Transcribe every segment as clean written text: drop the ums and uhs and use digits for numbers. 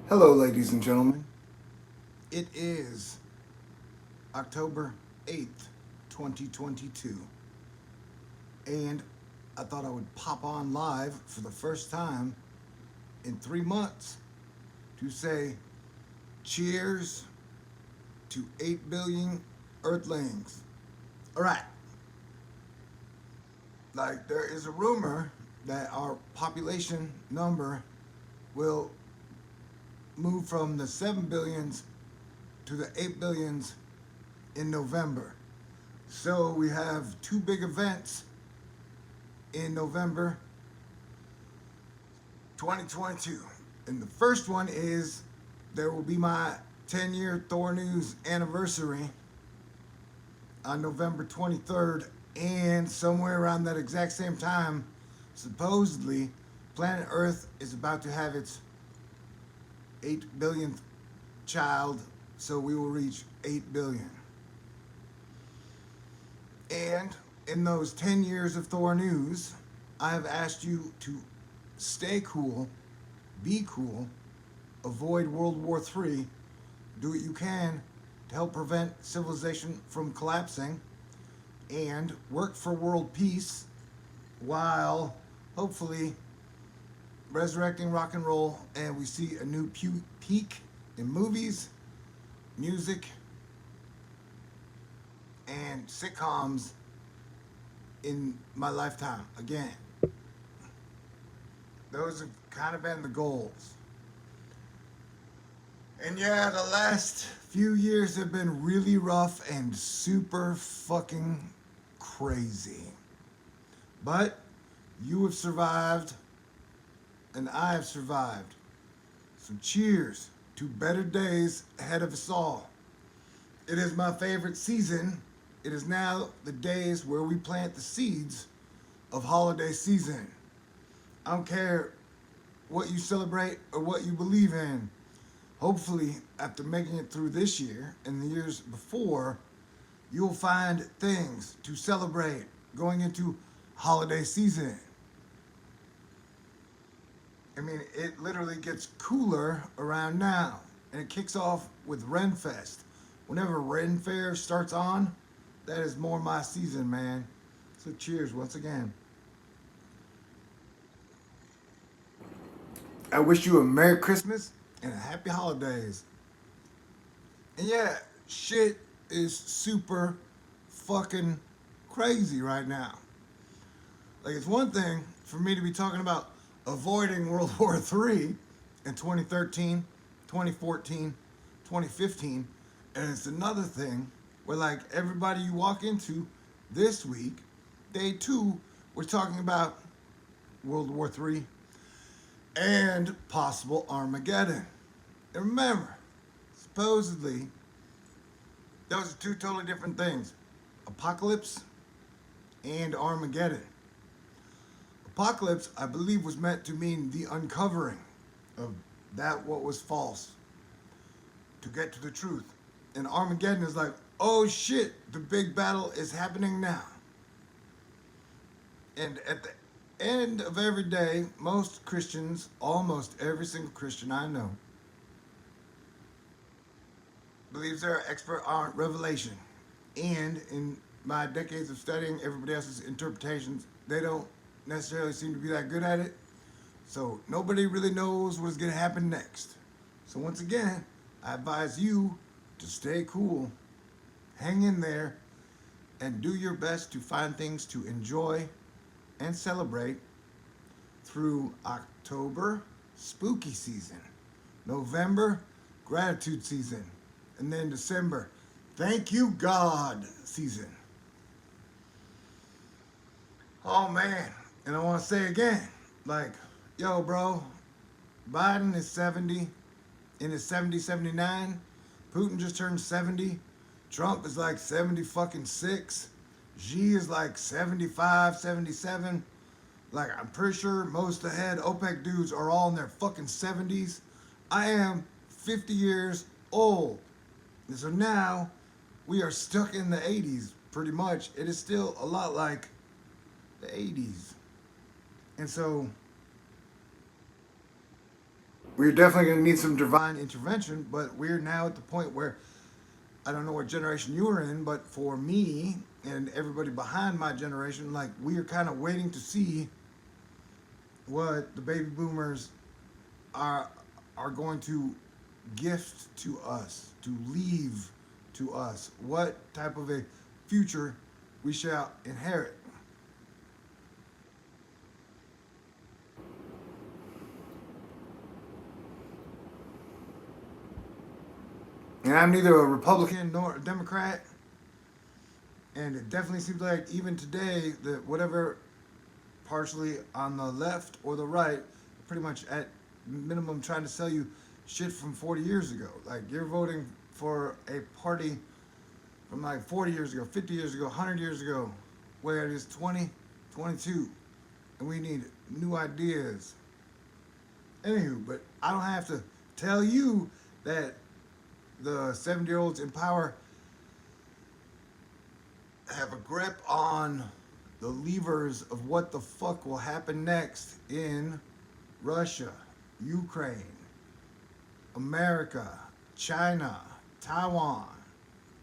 Hello, ladies and gentlemen. It is October 8th, 2022, and I thought I would pop on live for the first time in 3 months to say cheers to 8 billion Earthlings. All right, like there is a rumor that our population number will move from the 7 billions to the 8 billions in November. So we have two big events in November 2022. And the first one is there will be my 10-year Thor News anniversary on November 23rd. And somewhere around that exact same time, supposedly, planet Earth is about to have its 8 billionth child. So we will reach 8 billion. And in those 10 years of Thor News, I have asked you to stay cool, be cool, avoid World War III, do what you can to help prevent civilization from collapsing, and work for world peace while hopefully resurrecting rock and roll and we see a new peak in movies, music, and sitcoms in my lifetime again. Those have kind of been the goals. And yeah, the last few years have been really rough and super fucking crazy. But you have survived, and I have survived. So cheers to better days ahead of us all. It is my favorite season. It is now the days where we plant the seeds of holiday season. I don't care what you celebrate or what you believe in. Hopefully, after making it through this year and the years before, you'll find things to celebrate going into holiday season. I mean, it literally gets cooler around now, and it kicks off with Renfest. Whenever Ren Fair starts on, that is more my season, man. So cheers once again. I wish you a Merry Christmas and a Happy Holidays. And yeah, shit is super fucking crazy right now. Like, it's one thing for me to be talking about avoiding World War III in 2013, 2014, 2015, and it's another thing where, like, everybody you walk into this week, day two, we're talking about World War III and possible Armageddon. And remember, supposedly, those are two totally different things: apocalypse and Armageddon. Apocalypse, I believe, was meant to mean the uncovering of that what was false to get to the truth. And Armageddon is like, oh shit, the big battle is happening now. And at the end of every day, most Christians, almost every single Christian I know, believes they're expert on Revelation. And in my decades of studying everybody else's interpretations, they don't necessarily seem to be that good at it. So nobody really knows what's going to happen next. So once again, I advise you to stay cool, hang in there, and do your best to find things to enjoy and celebrate through October, spooky season, November, gratitude season, and then December, thank you God season. Oh man, and I want to say again, like, yo bro, Biden is 70, in his 70, 79. Putin just turned 70. Trump is like 70 fucking 6. Xi is like 75, 77. Like, I'm pretty sure most of the head OPEC dudes are all in their fucking 70s. I am 50 years old. And so now we are stuck in the 80s, pretty much. It is still a lot like the 80s. And so we're definitely going to need some divine intervention, but we're now at the point where I don't know what generation you were in, but for me and everybody behind my generation, like we are kind of waiting to see what the baby boomers are are going to gift to us, to leave to us, what type of a future we shall inherit. And I'm neither a Republican nor a Democrat, and it definitely seems like even today that whatever partially on the left or the right, pretty much at minimum trying to sell you shit from 40 years ago. Like you're voting for a party from like 40 years ago, 50 years ago, 100 years ago, where it is 2022, and we need new ideas. Anywho, but I don't have to tell you that the 70-year-olds in power have a grip on the levers of what the fuck will happen next in Russia, Ukraine, America, China, Taiwan,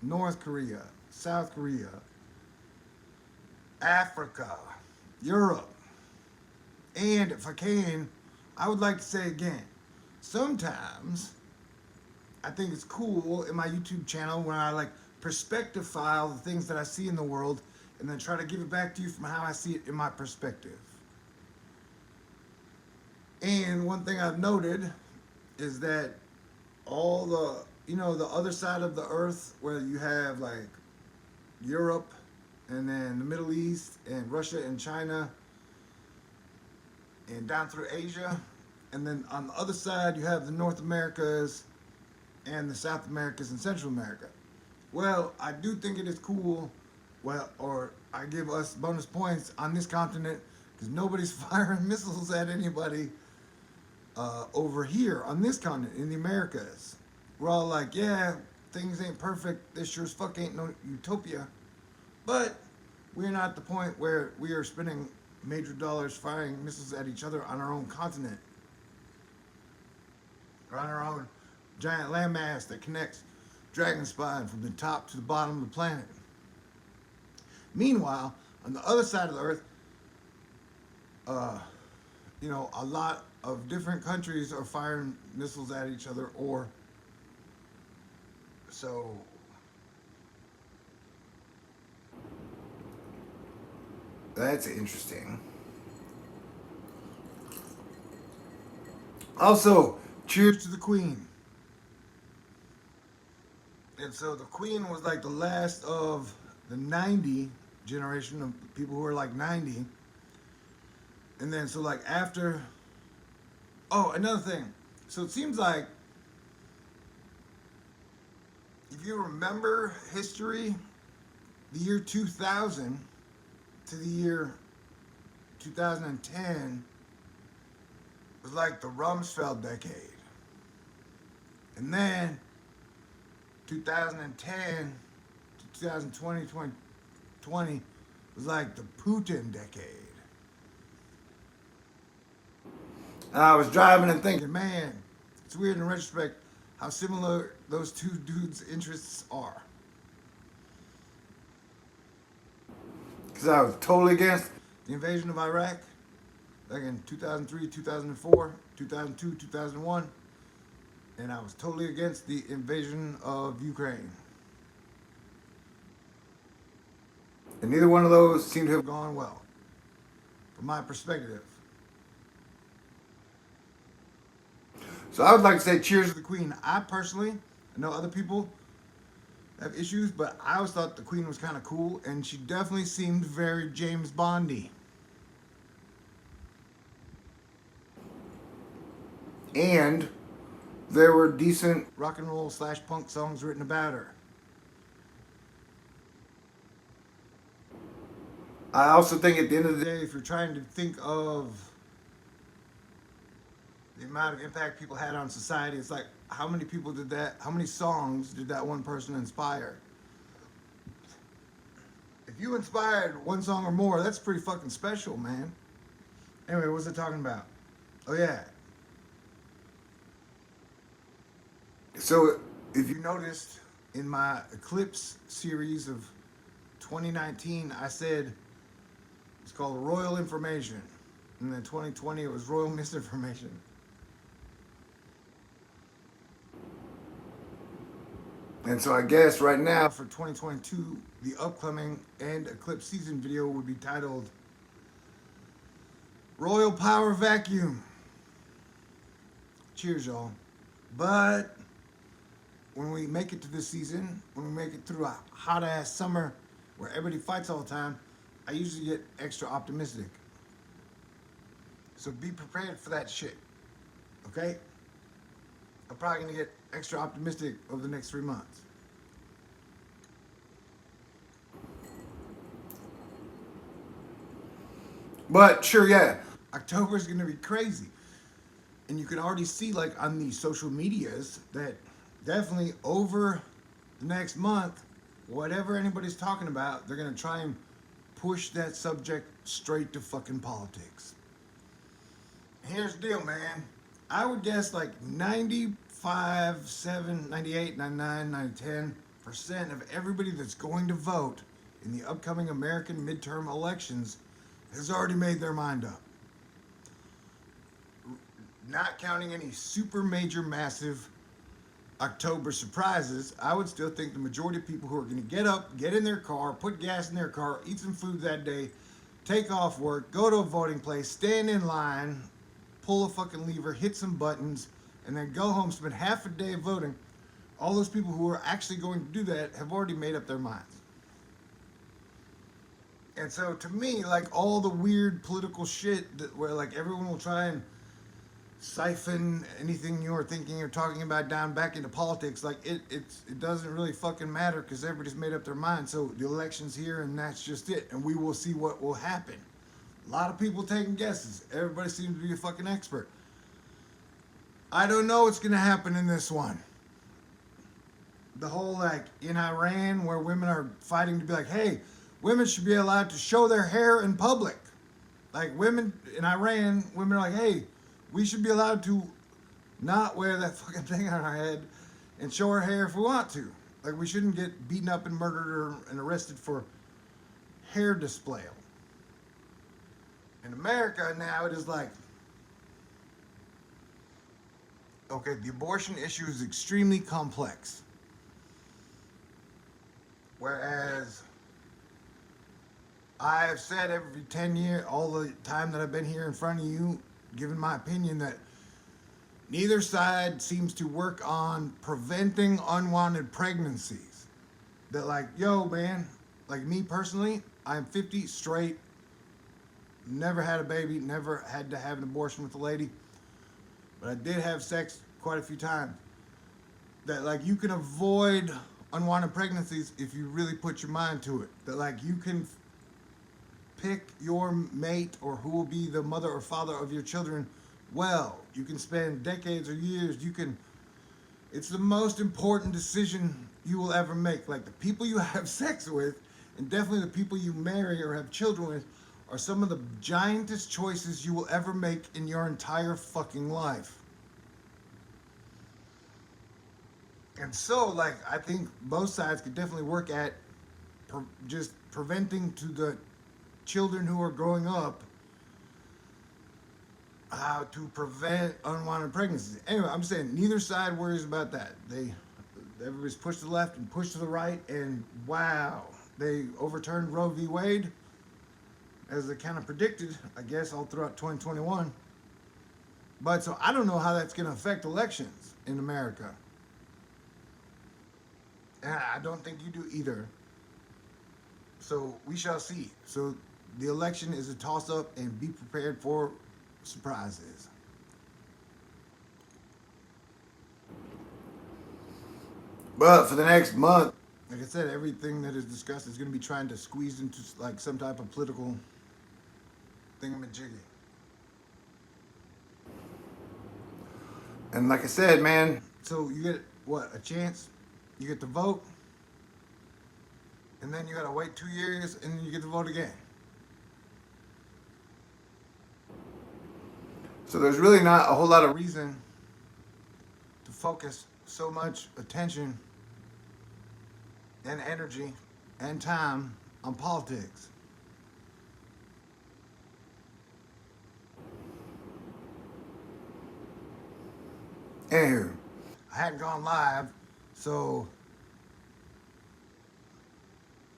North Korea, South Korea, Africa, Europe. And if I can, I would like to say again, sometimes I think it's cool in my YouTube channel when I like perspective file the things that I see in the world and then try to give it back to you from how I see it in my perspective. And one thing I've noted is that all the, the other side of the earth where you have like Europe and then the Middle East and Russia and China and down through Asia. And then on the other side, you have the North Americas and the South Americas and Central America. Well, I do think it is cool, well, or I give us bonus points on this continent because nobody's firing missiles at anybody over here on this continent in the Americas. We're all like, yeah, things ain't perfect. This sure as fuck ain't no utopia. But we're not at the point where we are spending major dollars firing missiles at each other on our own continent or on our own giant landmass that connects Dragon Spine from the top to the bottom of the planet. Meanwhile, on the other side of the earth, uh, a lot of different countries are firing missiles at each other, or so. That's interesting. Also, cheers to the Queen. And so the Queen was like the last of the 90 generation of people who were like 90. And then so like after, oh, another thing. So it seems like if you remember history, the year 2000 to the year 2010 was like the Rumsfeld decade. And then 2010 to 2020, 2020 was like the Putin decade. And I was driving and thinking, man, it's weird in retrospect how similar those two dudes' interests are. Because I was totally against the invasion of Iraq back in 2003, 2004, 2002, 2001. And I was totally against the invasion of Ukraine. And neither one of those seem to have gone well, from my perspective. So I would like to say cheers to the Queen. I personally, I know other people have issues, but I always thought the Queen was kind of cool, and she definitely seemed very James Bondy. And there were decent rock and roll / punk songs written about her. I also think at the end of the day, if you're trying to think of the amount of impact people had on society, it's like how many people did that, how many songs did that one person inspire? If you inspired one song or more, that's pretty fucking special, man. Anyway, what was I talking about? Oh yeah. So, if you noticed in my eclipse series of 2019, I said it's called Royal Information. And then 2020, it was Royal Misinformation. And so I guess right now for 2022, the upcoming and eclipse season video would be titled Royal Power Vacuum. Cheers, y'all. But when we make it to this season, when we make it through a hot ass summer where everybody fights all the time, I usually get extra optimistic. So be prepared for that shit. Okay? I'm probably gonna get extra optimistic over the next 3 months. But sure, yeah, October is gonna be crazy, and you can already see like on the social medias that definitely over the next month, whatever anybody's talking about, they're gonna try and push that subject straight to fucking politics. Here's the deal, man. I would guess like 95, 7, 98, 99, 10% of everybody that's going to vote in the upcoming American midterm elections has already made their mind up. Not counting any super major massive October surprises, I would still think the majority of people who are going to get up, get in their car, put gas in their car, eat some food that day, take off work, go to a voting place, stand in line, pull a fucking lever, hit some buttons, and then go home, spend half a day voting. All those people who are actually going to do that have already made up their minds. And so to me, like all the weird political shit that where like everyone will try and siphon anything you're thinking or talking about down back into politics, like it doesn't really fucking matter because everybody's made up their mind. So the election's here and that's just it. And we will see what will happen. A lot of people taking guesses. Everybody seems to be a fucking expert. I don't know what's gonna happen in this one. The whole like in Iran where women are fighting to be like, hey, women should be allowed to show their hair in public. Like women in Iran, women are like, hey, we should be allowed to not wear that fucking thing on our head and show our hair if we want to. Like we shouldn't get beaten up and murdered or, and arrested for hair display. In America now it is like, okay, the abortion issue is extremely complex. Whereas I have said every 10 years, all the time that I've been here in front of you, given my opinion that neither side seems to work on preventing unwanted pregnancies. That like, yo, man, like me personally, I'm 50, straight, never had a baby, never had to have an abortion with a lady, but I did have sex quite a few times. That like you can avoid unwanted pregnancies if you really put your mind to it. That like you can pick your mate or who will be the mother or father of your children well. You can spend decades or years. You can. It's the most important decision you will ever make. Like the people you have sex with, and definitely the people you marry or have children with, are some of the giantest choices you will ever make in your entire fucking life. And so, like, I think both sides could definitely work at just preventing to the children who are growing up how to prevent unwanted pregnancies. Anyway, I'm saying neither side worries about that. Everybody's pushed to the left and pushed to the right, and wow, they overturned Roe v. Wade, as they kind of predicted, I guess, all throughout 2021. But so I don't know how that's going to affect elections in America. And I don't think you do either. So we shall see. So the election is a toss-up, and be prepared for surprises. But for the next month, like I said, everything that is discussed is going to be trying to squeeze into like some type of political thingamajiggy. And like I said, man, so you get what, a chance? You get to vote, and then you gotta wait 2 years, and then you get to vote again. So there's really not a whole lot of reason to focus so much attention and energy and time on politics. Anywho, I hadn't gone live, so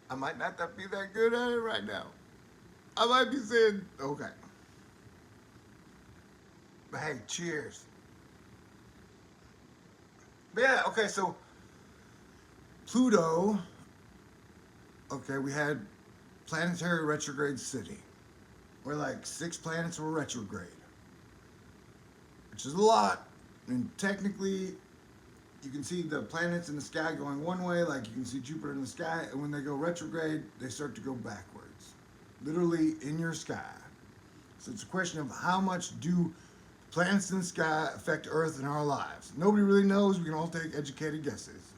I might not be that good at it right now. I might be saying, okay. But hey, cheers. But yeah, okay, so Pluto, okay, we had planetary retrograde city, where like 6 planets were retrograde, which is a lot. And technically, you can see the planets in the sky going one way, like you can see Jupiter in the sky, and when they go retrograde, they start to go backwards, literally in your sky. So it's a question of how much do planets in the sky affect Earth and our lives. Nobody really knows. We can all take educated guesses.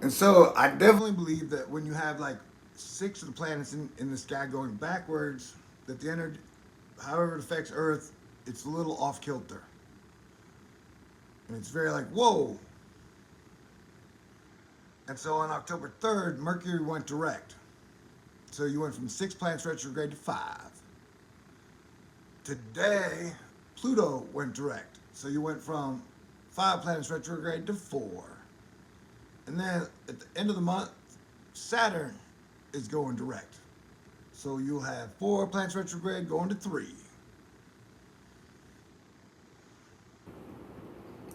And so I definitely believe that when you have like 6 of the planets in the sky going backwards, that the energy, however it affects Earth, it's a little off kilter. And it's very like, whoa. And so on October 3rd, Mercury went direct. So you went from 6 planets retrograde to 5. Today, Pluto went direct. So you went from 5 planets retrograde to 4. And then at the end of the month, Saturn is going direct. So you'll have 4 planets retrograde going to 3.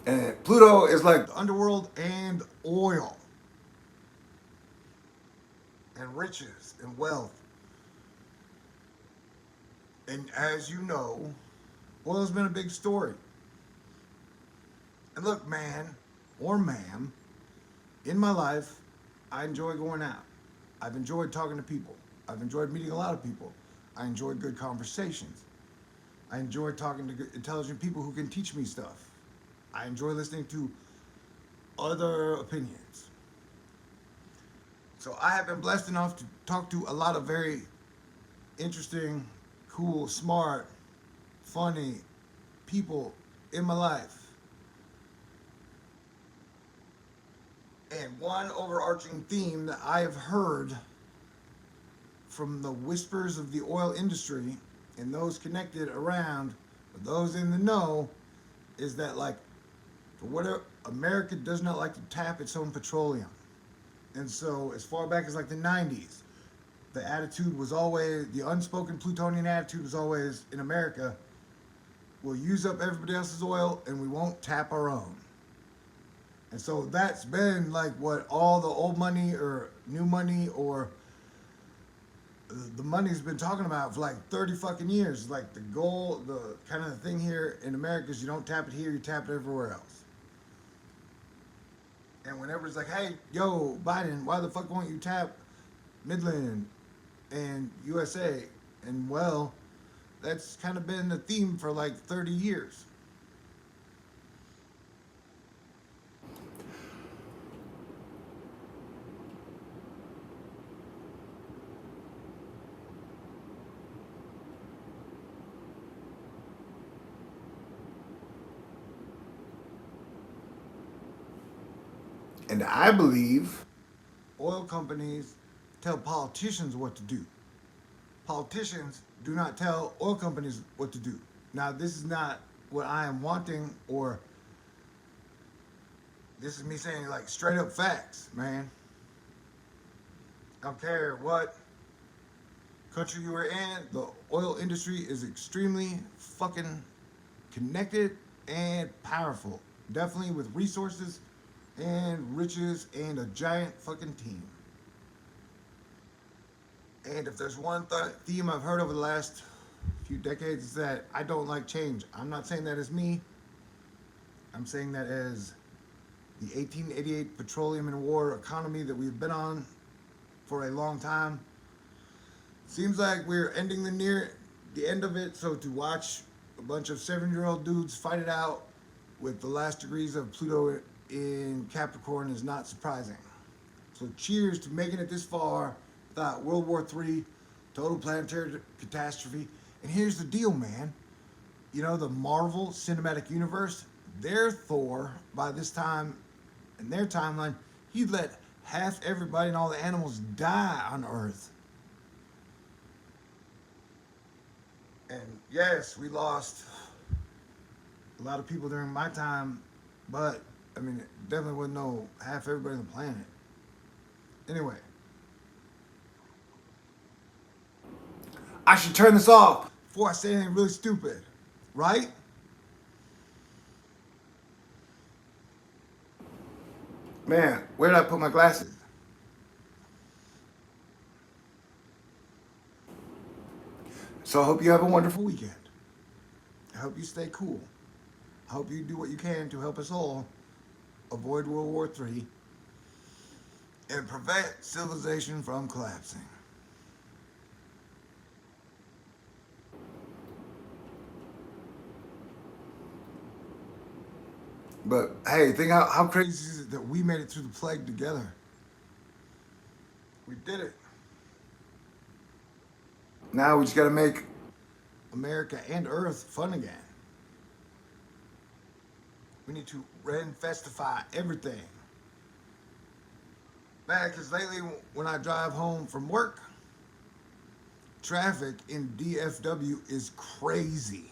And Pluto is like the underworld and oil and riches and wealth. And as you know, oil's been a big story. And look, man or ma'am, in my life, I enjoy going out. I've enjoyed talking to people. I've enjoyed meeting a lot of people. I enjoy good conversations. I enjoy talking to intelligent people who can teach me stuff. I enjoy listening to other opinions. So I have been blessed enough to talk to a lot of very interesting, cool, smart, funny people in my life. And one overarching theme that I have heard from the whispers of the oil industry and those connected around, those in the know, is that like for whatever America does not like to tap its own petroleum. And so as far back as like the 90s, the attitude was always, the unspoken plutonian attitude was always in America, we'll use up everybody else's oil and we won't tap our own. And so that's been like what all the old money or new money or the money's been talking about for like 30 fucking years. Like the goal, the kind of the thing here in America is you don't tap it here, you tap it everywhere else. And whenever it's like, hey, yo, Biden, why the fuck won't you tap Midland and USA? And well, that's kind of been the theme for like 30 years. And I believe oil companies tell politicians what to do. Politicians do not tell oil companies what to do. Now, this is not what I am wanting, or this is me saying like straight up facts, man. I don't care what country you are in, the oil industry is extremely fucking connected and powerful. Definitely with resources and riches and a giant fucking team. And if there's one theme I've heard over the last few decades, is that I don't like change. I'm not saying that as me. I'm saying that as the 1888 petroleum and war economy that we've been on for a long time. Seems like we're ending the end of it. So to watch a bunch of 7-year-old dudes fight it out with the last degrees of Pluto in Capricorn is not surprising. So cheers to making it this far without World War III, total planetary catastrophe. And here's the deal, man. You know, the Marvel Cinematic Universe, their Thor, by this time in their timeline, he let half everybody and all the animals die on Earth. And yes, we lost a lot of people during my time, but I mean, it definitely wasn't no half everybody on the planet. Anyway, I should turn this off before I say anything really stupid, right? Man, where did I put my glasses? So I hope you have a wonderful weekend. I hope you stay cool. I hope you do what you can to help us all avoid World War III and prevent civilization from collapsing. But hey, think how crazy is it that we made it through the plague together? We did it. Now we just got to make America and Earth fun again. We need to reinfestify everything. Man, because lately when I drive home from work, traffic in DFW is crazy.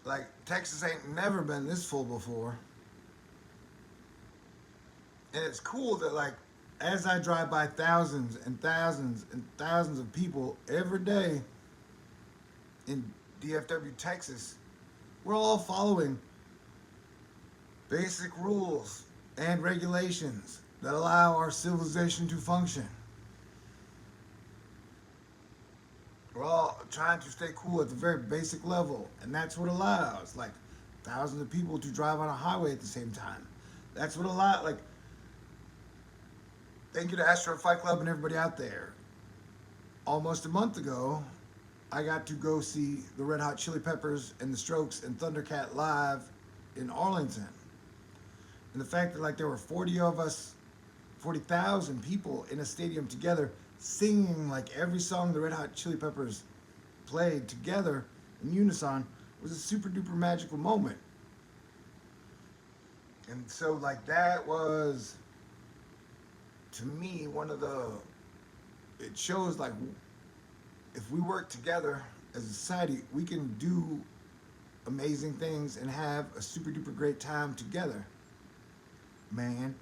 Like, Texas ain't never been this full before. And it's cool that, like, as I drive by thousands and thousands and thousands of people every day in DFW, Texas, we're all following basic rules and regulations that allow our civilization to function. We're all trying to stay cool at the very basic level, and that's what allows like thousands of people to drive on a highway at the same time. That's what allows like thank you to Astro Fight Club and everybody out there. Almost a month ago, I got to go see the Red Hot Chili Peppers and the Strokes and Thundercat live in Arlington. And the fact that like there were 40 of us, 40,000 people in a stadium together singing like every song the Red Hot Chili Peppers played together in unison was a super duper magical moment. And so like that was to me one of the it shows like if we work together as a society, we can do amazing things and have a super duper great time together, man.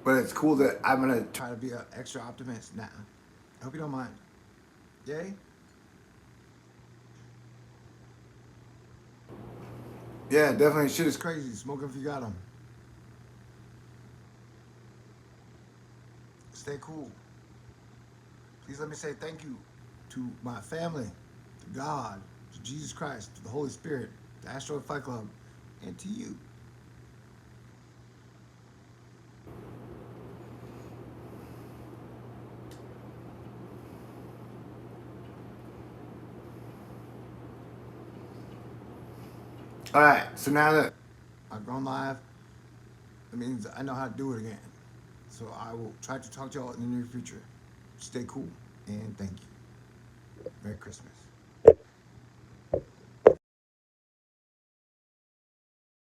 But it's cool that I'm gonna try to be an extra optimist now. I hope you don't mind. Yay? Yeah, definitely. Shit is crazy. Smoke 'em if you got them. Stay cool. Please let me say thank you to my family, to God, to Jesus Christ, to the Holy Spirit, to Asteroid Fight Club, and to you. All right. So now that I've gone live, it means I know how to do it again. So I will try to talk to y'all in the near future. Stay cool and thank you. Merry Christmas.